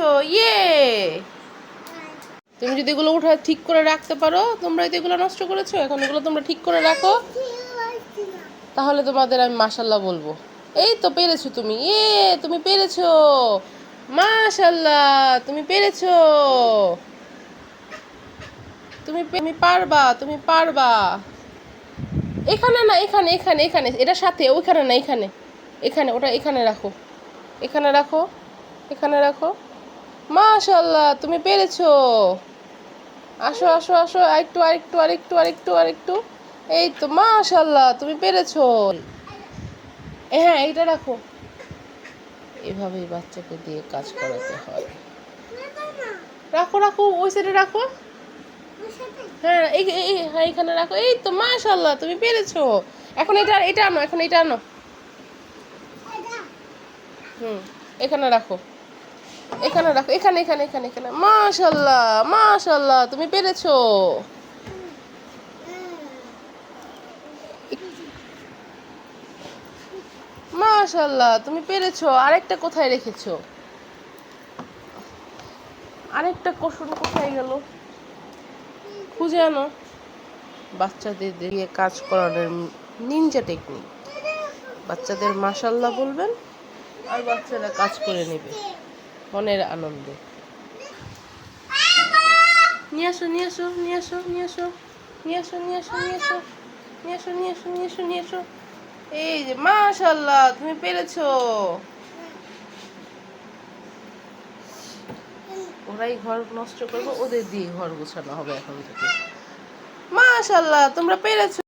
পেরেছো, ইয়ে। তুমি যদি এগুলো উঠে ঠিক করে রাখতে পারো, তোমরা যদি এগুলো নষ্ট করেছো, এখন এগুলো তোমরা ঠিক করে রাখো, তাহলে তোমাদের আমি মাশাল্লাহ বলবো। এই তো পেরেছো তুমি, তুমি পেরেছো, মাশাল্লাহ তুমি পেরেছো, তুমি পারবা, তুমি পারবা। এখানে না, এখানে এখানে এখানে, এটা সাথে, ওইখানে না, এখানে এখানে, ওটা এখানে রাখো, এখানে রাখো, এখানে রাখো। মাশাল্লাহ তুমি পেরেছো। আসো আসো আসো, আরেকটু আরেকটু আরেকটু আরেকটু আরেকটু। এই তো মাশাল্লাহ তুমি পেরেছো। হ্যাঁ এইটা রাখো। এভাবেই বাচ্চাকে দিয়ে কাজ করাতে হয়। রাখো রাখো, ওই সাইডে রাখো। হ্যাঁ হ্যাঁ এখানে রাখো। এই তো মাশাল্লাহ তুমি পেরেছো। এখন এটা এটা আনো, এখন এটা আনো। হুম, এখানে রাখো, এখানে রাখো, এখানে এখানে এখানে এখানে। মাশাল্লাহ মাশাল্লাহ তুমি পেরেছো। মাশাল্লাহ তুমি পেরেছো। আরেকটা কোথায় রেখেছো? আরেকটা কুশন কোথায় গেল? খুঁজে আনো। বাচ্চাদের দিয়ে কাজ করানোর নিনজা টেকনিক। বাচ্চাদের মাশাল্লাহ বলবেন, আর বাচ্চারা কাজ করে নেবে মনের আনন্দে। নিয়ে আসো নিয়ে আসো নিয়ে আসো নিয়ে আসো নিয়ে আসো নিয়ে আসো নিয়ে আসো নিয়ে আসো নিয়ে আসো নিয়ে আসো নিয়ে আসো। এই যে মাশাল্লাহ তুমি পেরেছো। ওরাই ঘর নষ্ট করবে, ওদের দিয়ে ঘর গোছানো হবে এখন থেকে। মাশাল্লাহ তোমরা পেরেছো।